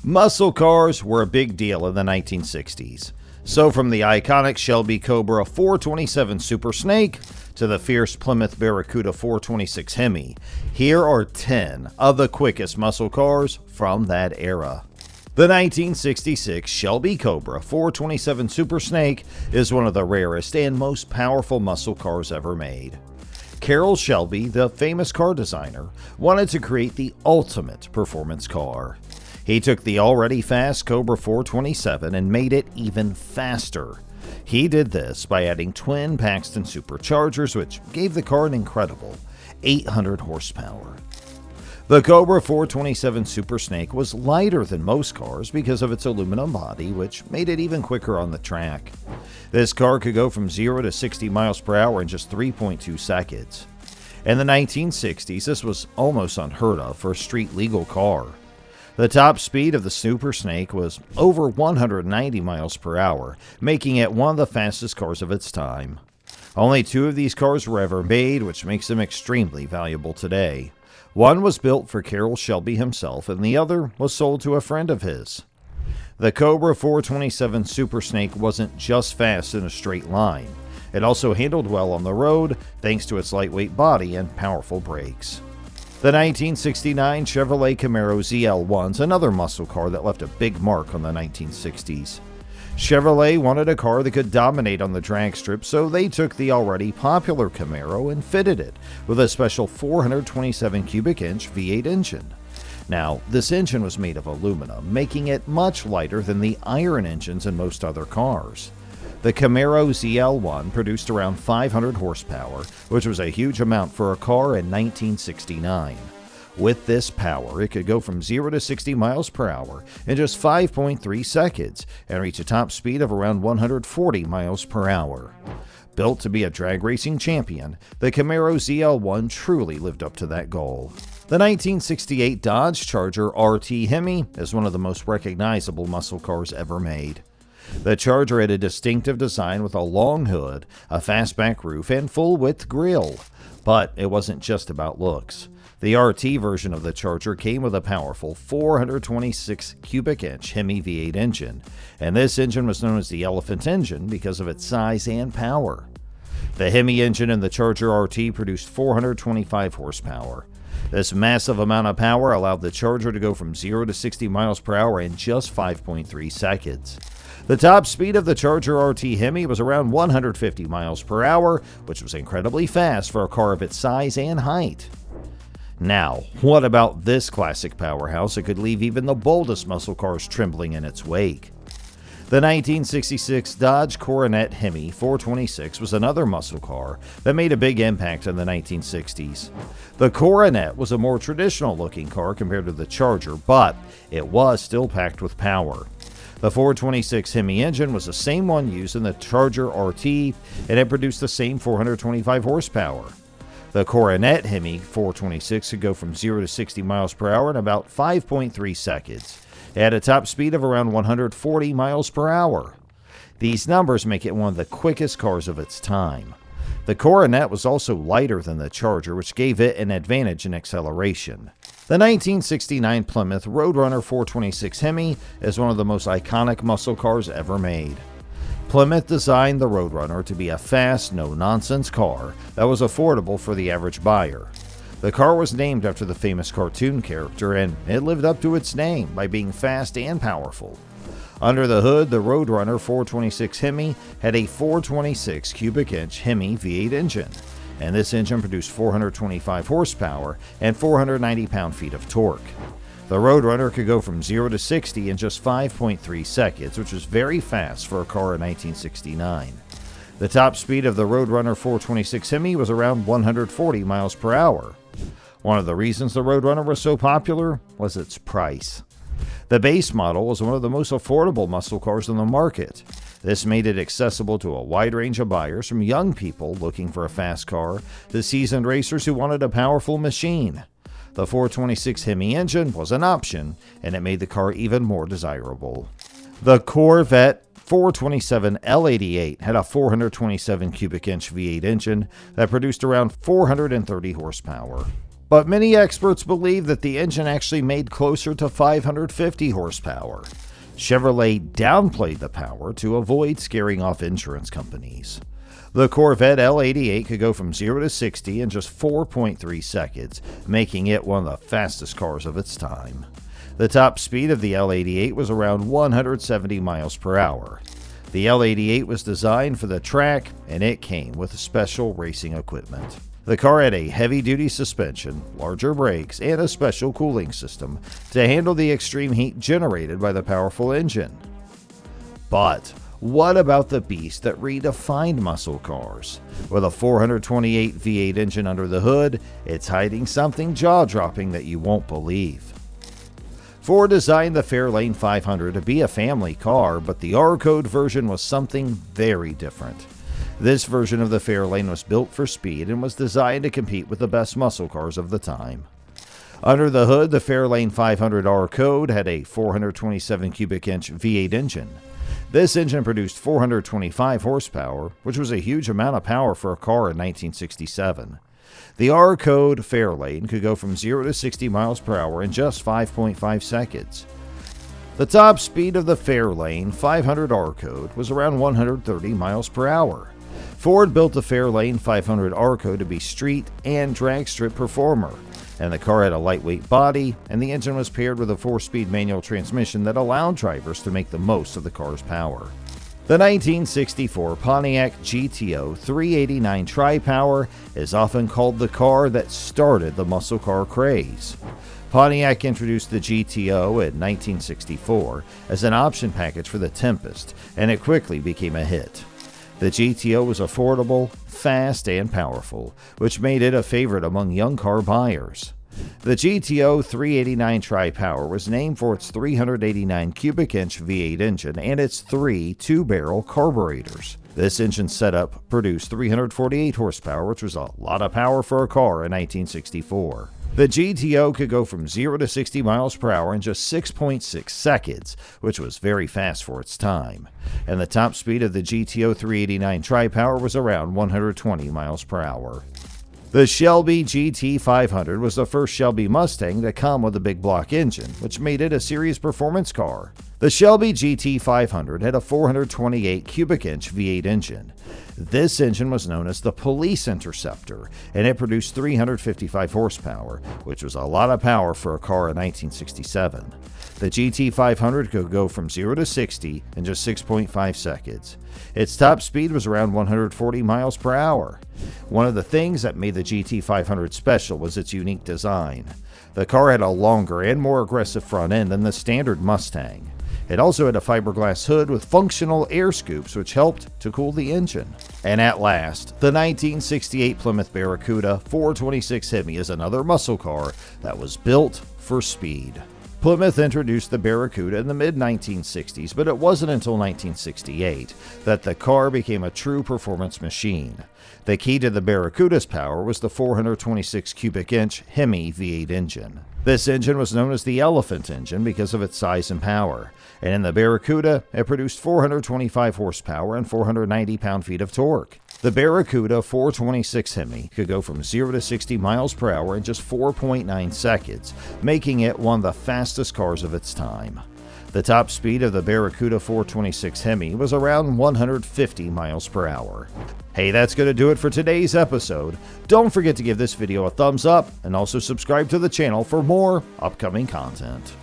Muscle cars were a big deal in the 1960s. So from the iconic Shelby Cobra 427 Super Snake to the fierce Plymouth Barracuda 426 Hemi, here are 10 of the quickest muscle cars from that era. The 1966 Shelby Cobra 427 Super Snake is one of the rarest and most powerful muscle cars ever made. Carroll Shelby, the famous car designer, wanted to create the ultimate performance car. He took the already fast Cobra 427 and made it even faster. He did this by adding twin Paxton superchargers, which gave the car an incredible 800 horsepower. The Cobra 427 Super Snake was lighter than most cars because of its aluminum body, which made it even quicker on the track. This car could go from 0 to 60 miles per hour in just 3.2 seconds. In the 1960s, this was almost unheard of for a street legal car. The top speed of the Super Snake was over 190 miles per hour, making it one of the fastest cars of its time. Only 2 of these cars were ever made, which makes them extremely valuable today. One was built for Carroll Shelby himself, and the other was sold to a friend of his. The Cobra 427 Super Snake wasn't just fast in a straight line. It also handled well on the road thanks to its lightweight body and powerful brakes. The 1969 Chevrolet Camaro ZL1 is another muscle car that left a big mark on the 1960s. Chevrolet wanted a car that could dominate on the drag strip, so they took the already popular Camaro and fitted it with a special 427 cubic inch V8 engine. Now, this engine was made of aluminum, making it much lighter than the iron engines in most other cars. The Camaro ZL1 produced around 500 horsepower, which was a huge amount for a car in 1969. With this power, it could go from 0 to 60 miles per hour in just 5.3 seconds and reach a top speed of around 140 miles per hour. Built to be a drag racing champion, the Camaro ZL1 truly lived up to that goal. The 1968 Dodge Charger RT Hemi is one of the most recognizable muscle cars ever made. The Charger had a distinctive design with a long hood, a fastback roof, and full-width grille. But it wasn't just about looks. The RT version of the Charger came with a powerful 426 cubic inch Hemi V8 engine, and this engine was known as the Elephant engine because of its size and power. The Hemi engine in the Charger RT produced 425 horsepower. This massive amount of power allowed the Charger to go from 0 to 60 miles per hour in just 5.3 seconds. The top speed of the Charger RT Hemi was around 150 miles per hour, which was incredibly fast for a car of its size and height. Now, what about this classic powerhouse that could leave even the boldest muscle cars trembling in its wake? The 1966 Dodge Coronet Hemi 426 was another muscle car that made a big impact in the 1960s. The Coronet was a more traditional-looking car compared to the Charger, but it was still packed with power. The 426 Hemi engine was the same one used in the Charger RT, and it produced the same 425 horsepower. The Coronet Hemi 426 could go from 0 to 60 miles per hour in about 5.3 seconds. It had a top speed of around 140 miles per hour. These numbers make it one of the quickest cars of its time. The Coronet was also lighter than the Charger, which gave it an advantage in acceleration. The 1969 Plymouth Roadrunner 426 Hemi is one of the most iconic muscle cars ever made. Plymouth designed the Roadrunner to be a fast, no-nonsense car that was affordable for the average buyer. The car was named after the famous cartoon character, and it lived up to its name by being fast and powerful. Under the hood, the Roadrunner 426 Hemi had a 426 cubic inch Hemi V8 engine, and this engine produced 425 horsepower and 490 pound-feet of torque. The Roadrunner could go from 0 to 60 in just 5.3 seconds, which was very fast for a car in 1969. The top speed of the Roadrunner 426 Hemi was around 140 miles per hour. One of the reasons the Roadrunner was so popular was its price. The base model was one of the most affordable muscle cars on the market. This made it accessible to a wide range of buyers, from young people looking for a fast car to seasoned racers who wanted a powerful machine. The 426 Hemi engine was an option, and it made the car even more desirable. The Corvette 427 L88 had a 427 cubic inch V8 engine that produced around 430 horsepower. But many experts believe that the engine actually made closer to 550 horsepower. Chevrolet downplayed the power to avoid scaring off insurance companies. The Corvette L88 could go from 0 to 60 in just 4.3 seconds, making it one of the fastest cars of its time. The top speed of the L88 was around 170 miles per hour. The L88 was designed for the track, and it came with special racing equipment. The car had a heavy-duty suspension, larger brakes, and a special cooling system to handle the extreme heat generated by the powerful engine. But what about the beast that redefined muscle cars? With a 428 V8 engine under the hood, it's hiding something jaw-dropping that you won't believe. Ford designed the Fairlane 500 to be a family car, but the R-Code version was something very different. This version of the Fairlane was built for speed and was designed to compete with the best muscle cars of the time. Under the hood, the Fairlane 500 R-Code had a 427 cubic inch V8 engine. This engine produced 425 horsepower, which was a huge amount of power for a car in 1967. The R-Code Fairlane could go from 0 to 60 miles per hour in just 5.5 seconds. The top speed of the Fairlane 500 R-Code was around 130 miles per hour. Ford built the Fairlane 500 R-Code to be street and drag strip performer, and the car had a lightweight body, and the engine was paired with a 4-speed manual transmission that allowed drivers to make the most of the car's power. The 1964 Pontiac GTO 389 Tri-Power is often called the car that started the muscle car craze. Pontiac introduced the GTO in 1964 as an option package for the Tempest, and it quickly became a hit. The GTO was affordable, fast, and powerful, which made it a favorite among young car buyers. The GTO 389 Tri-Power was named for its 389 cubic inch V8 engine and its 3 two-barrel carburetors. This engine setup produced 348 horsepower, which was a lot of power for a car in 1964. The GTO could go from 0 to 60 miles per hour in just 6.6 seconds, which was very fast for its time. And the top speed of the GTO 389 Tri-Power was around 120 miles per hour. The Shelby GT500 was the first Shelby Mustang to come with a big block engine, which made it a serious performance car. The Shelby GT500 had a 428 cubic inch V8 engine. This engine was known as the Police Interceptor, and it produced 355 horsepower, which was a lot of power for a car in 1967. The GT500 could go from 0 to 60 in just 6.5 seconds. Its top speed was around 140 miles per hour. One of the things that made the GT500 special was its unique design. The car had a longer and more aggressive front end than the standard Mustang. It also had a fiberglass hood with functional air scoops, which helped to cool the engine. And at last, the 1968 Plymouth Barracuda 426 Hemi is another muscle car that was built for speed. Plymouth introduced the Barracuda in the mid-1960s, but it wasn't until 1968 that the car became a true performance machine. The key to the Barracuda's power was the 426 cubic inch Hemi V8 engine. This engine was known as the Elephant engine because of its size and power, and in the Barracuda, it produced 425 horsepower and 490 pound-feet of torque. The Barracuda 426 Hemi could go from 0 to 60 miles per hour in just 4.9 seconds, making it one of the fastest cars of its time. The top speed of the Barracuda 426 Hemi was around 150 miles per hour. Hey, that's going to do it for today's episode. Don't forget to give this video a thumbs up and also subscribe to the channel for more upcoming content.